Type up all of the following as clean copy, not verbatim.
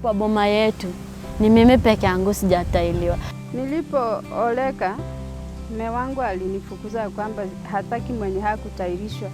Kwa boma yetu ni mimi peke yangu sijatailiwa. Nilipooleka mume wangu alinifukuza kwamba hataki mwenye hakutairishwa.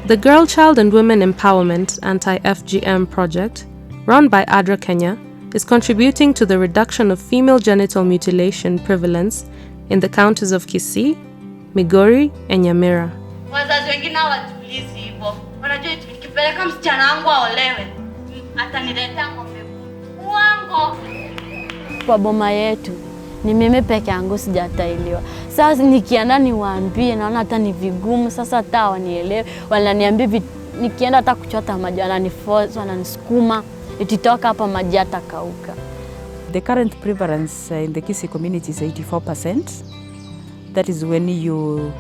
The Girl, Child and Women Empowerment Anti-FGM project, run by ADRA Kenya, is contributing to the reduction of female genital mutilation prevalence in the counties of Kisii, Migori, and Nyamira. Wazazi wengine hawatulizi hivyo. Wanajua nikipeleka msichana wangu aolewe, ataniletea ng'ombe. Uongo. Kwa boma yetu ni mimi peke yangu sijatailiwa. Sasa nikienda niwaambie naona hata ni vigumu, sasa hata wanielewe. Wananiambia nikienda hata kuchota maji wananiforce, wananisukuma ititoka hapa maji yatakauka. The current prevalence in the Kisii community is 84%. That is when you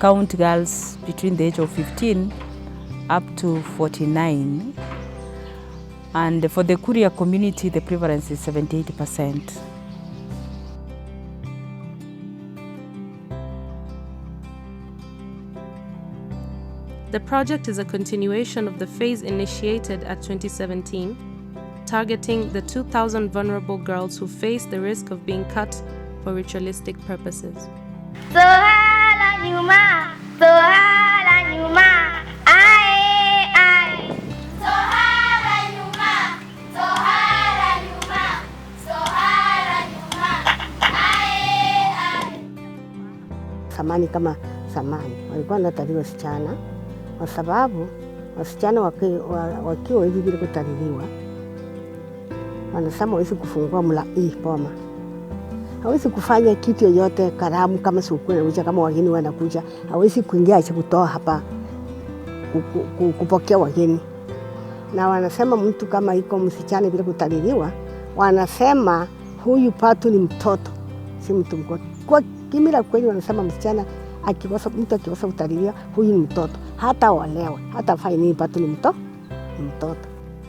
count girls between the age of 15 up to 49. And for the Kuria community, the prevalence is 78%. The project is a continuation of the phase initiated at 2017, targeting the 2,000 vulnerable girls who face the risk of being cut for ritualistic purposes. Samani kama samani walikuwa wanataliwa wasichana kwa sababu wasichana wakiwa hivi bila kutaliliwa wanasema hawezi kufungua boma, hawezi kufanya kitu yoyote, karamu kama sukuna uja kama wageni wanakuja, hawezi kuingia acha kutoa hapa kupokea wageni. Na wanasema mtu kama iko msichana bila kutaliliwa, wanasema huyu patu ni mtoto, si mtu mkubwa. Kwa kimila kweli wanasema msichana mtu akikosa kutaliliwa huyu ni mtoto, hata olewa, hata fai nini, patu ni mtoto.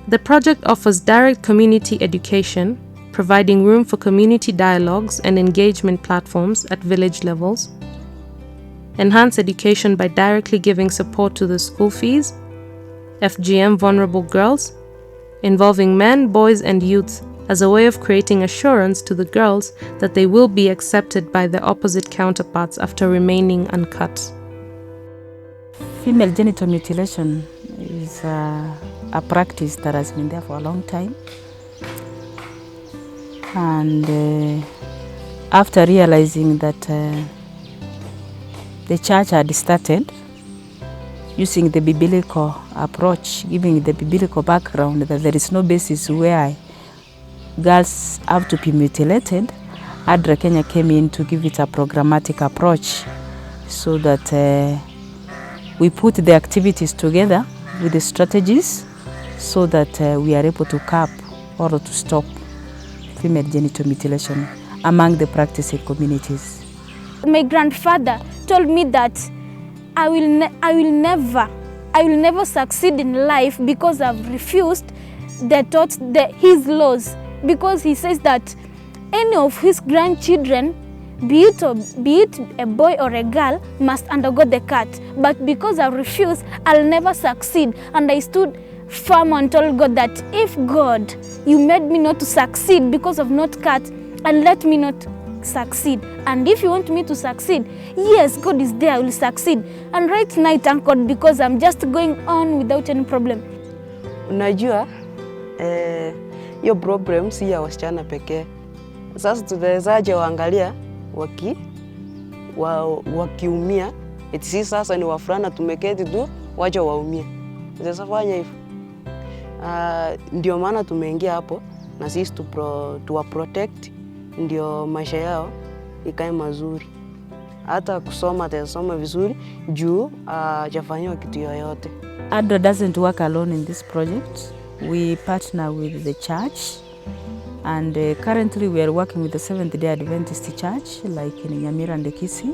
The project offers direct community education, providing room for community dialogues and engagement platforms at village levels, enhance education by directly giving support to the school fees, FGM vulnerable girls, involving men, boys and youth as a way of creating assurance to the girls that they will be accepted by their opposite counterparts after remaining uncut. Female genital mutilation is a practice that has been there for a long time. And after realizing that the church had started using the biblical approach, giving the biblical background that there is no basis where girls have to be mutilated, ADRA Kenya came in to give it a programmatic approach so that we put the activities together with the strategies so that we are able to cap or to stop female genital mutilation among the practicing communities. My grandfather told me that I will never succeed in life because I've refused his laws, because he says that any of his grandchildren, be it a boy or a girl, must undergo the cut. But because I refused, I'll never succeed. And I stood firm and told God that if God, you made me not to succeed because of not cut, and let me not succeed. And if you want me to succeed, yes, God is there, I will succeed. And right now I thank God because I'm just going on without any problem. Unajua, hiyo problem si ya wasichana pekee. Sasa tunawezaje waangalia wakiumia, eti sisi sasa ni wafulana tumeketi tu wacha waumie. Sasa fanya hivyo. Ndio maana tumeingia hapo na sisi tuwa protect, ndio maisha yao ikae mazuri. Hata kusoma atasoma vizuri juu hajafanywa kitu yoyote. ADRA doesn't work alone in this project. We partner with the church, and currently we are working with the Seventh-day Adventist Church, like in Nyamira and Kisii.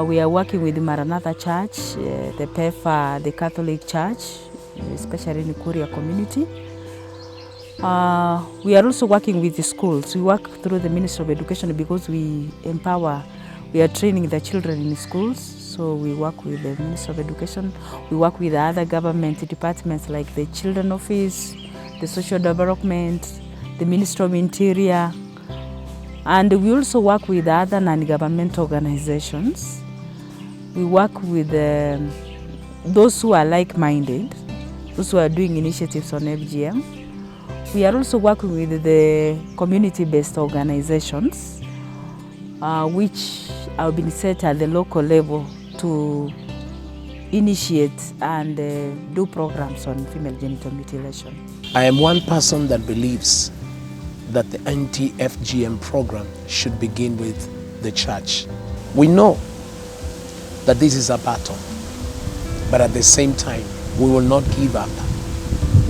We are working with the Maranatha Church, the PEFA, the Catholic Church, especially in the Kuria community. We are also working with the schools. We work through the Ministry of Education because we are training the children in schools. So we work with the Ministry of Education. We work with other government departments like the Children Office, the Social Development, the Ministry of Interior, and we also work with other non-governmental organizations. We work with those who are like-minded, those who are doing initiatives on FGM. We are also working with the community-based organizations, which have been set at the local level to initiate and do programs on female genital mutilation. I am one person that believes that the anti-FGM program should begin with the church. We know that this is a battle, but at the same time, we will not give up.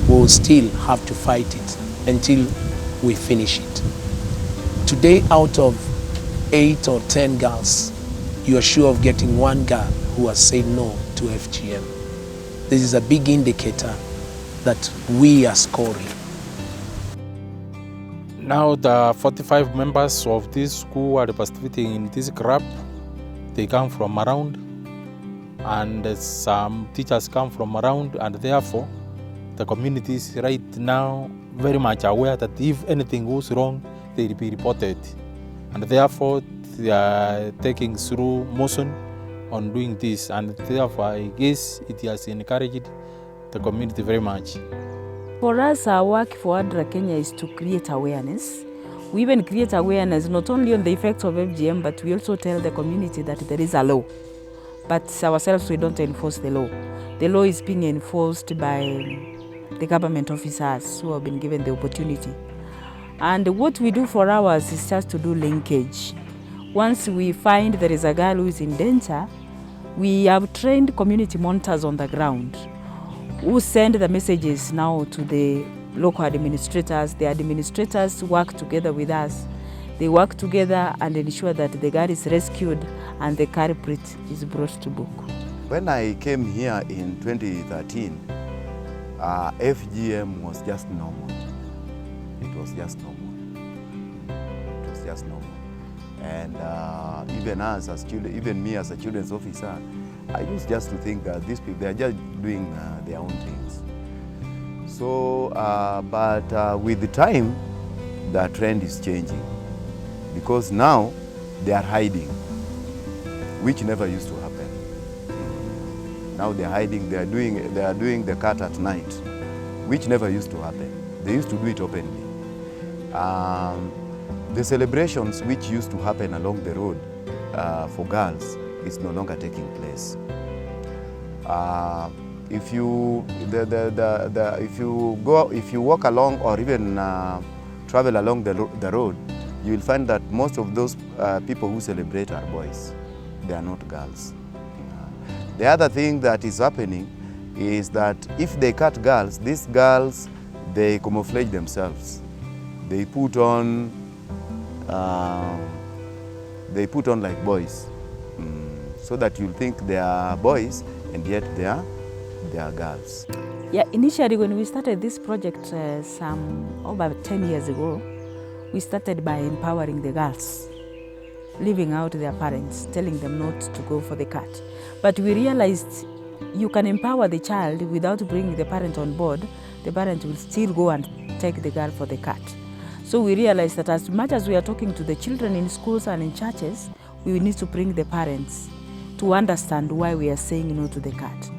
We will still have to fight it until we finish it. Today, out of 8 or 10 girls, you are sure of getting one girl who has said no to FGM. This is a big indicator that we are scoring. Now the 45 members of this school are participating in this club. They come from around, and some teachers come from around, and therefore the community is right now very much aware that if anything goes wrong, they will be reported. And therefore they are taking through motion on doing this, and therefore I guess it has encouraged the community very much. For us, our work for ADRA Kenya is to create awareness. We even create awareness not only on the effects of FGM, but we also tell the community that there is a law. But ourselves, we don't enforce the law. The law is being enforced by the government officers who have been given the opportunity. And what we do for ours is just to do linkage. Once we find there is a girl who is in danger, we have trained community monitors on the ground who send the messages now to the local administrators. The administrators work together with us. They work together and ensure that the girl is rescued and the culprit is brought to book. When I came here in 2013, FGM was just normal. It was just normal. It was just normal. And even me as a children's officer, I used just to think that these people, they are just doing their own things. So, but with the time, the trend is changing, because now they are hiding, which never used to happen. Now they are hiding. They are doing the cut at night, which never used to happen. They used to do it openly. The celebrations which used to happen along the road for girls is no longer taking place. If you walk along or even travel along the road, you will find that most of those people who celebrate are boys. They are not girls. The other thing that is happening is that if they cut girls, these girls, they camouflage themselves. They put on like boys, so that you'll think they are boys and yet they are girls. Yeah, initially when we started this project about 10 years ago, we started by empowering the girls, leaving out their parents, telling them not to go for the cut. But we realized you can empower the child without bringing the parent on board. The parent will still go and take the girl for the cut. So we realized that as much as we are talking to the children in schools and in churches, we need to bring the parents to understand why we are saying no to the cut.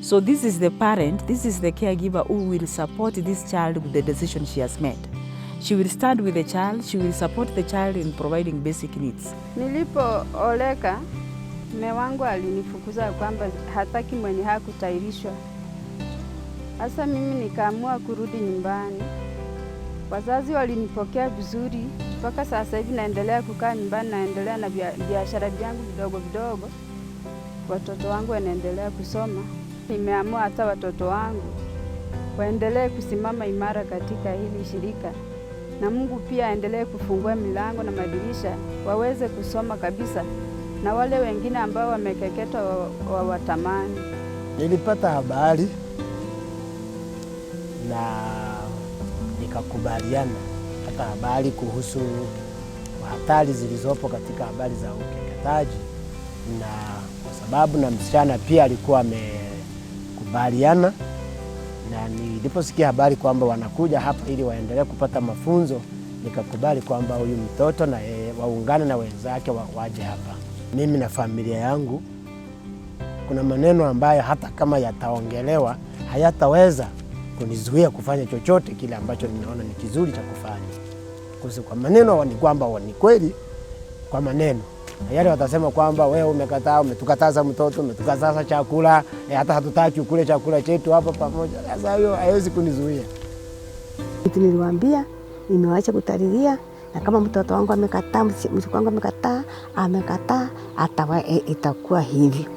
So this is the parent, this is the caregiver who will support this child with the decision she has made. She will stand with the child, she will support the child in providing basic needs. Nilipooleka, mume wangu alinifukuza kwamba hataki mwenye hakutairishwa. Sasa mimi nikaamua kurudi nyumbani. Wazazi walinipokea vizuri, mpaka sasa hivi naendelea kukaa nyumbani, naendelea na biashara vyangu vidogo vidogo. Watoto wangu wanaendelea kusoma. Nimeamua hata watoto wangu waendelee kusimama imara katika hili shirika, na Mungu pia aendelee kufungua milango na madirisha waweze kusoma kabisa, na wale wengine ambao wamekeketwa watamani. Nilipata habari na nikakubaliana hata habari kuhusu hatari zilizopo katika habari za ukeketaji, na kwa sababu na msichana pia alikuwa amekubaliana, na niliposikia habari kwamba wanakuja hapa ili waendelee kupata mafunzo, nikakubali kwamba huyu mtoto na waungane na wenzake waje hapa. Mimi na familia yangu, kuna maneno ambayo hata kama yataongelewa hayataweza kunizuia kufanya chochote kile ambacho ninaona ni kizuri cha kufanya. Kwa maneno ni kwamba ni kweli kwa maneno. Yale watasema kwamba wewe umekataa, umetukataza mtoto, umetukataza chakula, hata hatutaki ukule chakula chetu hapa pamoja. Sasa hiyo haiwezi kunizuia. Kitu niliwaambia, nimewacha kutalilia, na kama mtoto wangu amekataa, mtoto wangu amekataa, itakuwa hivi.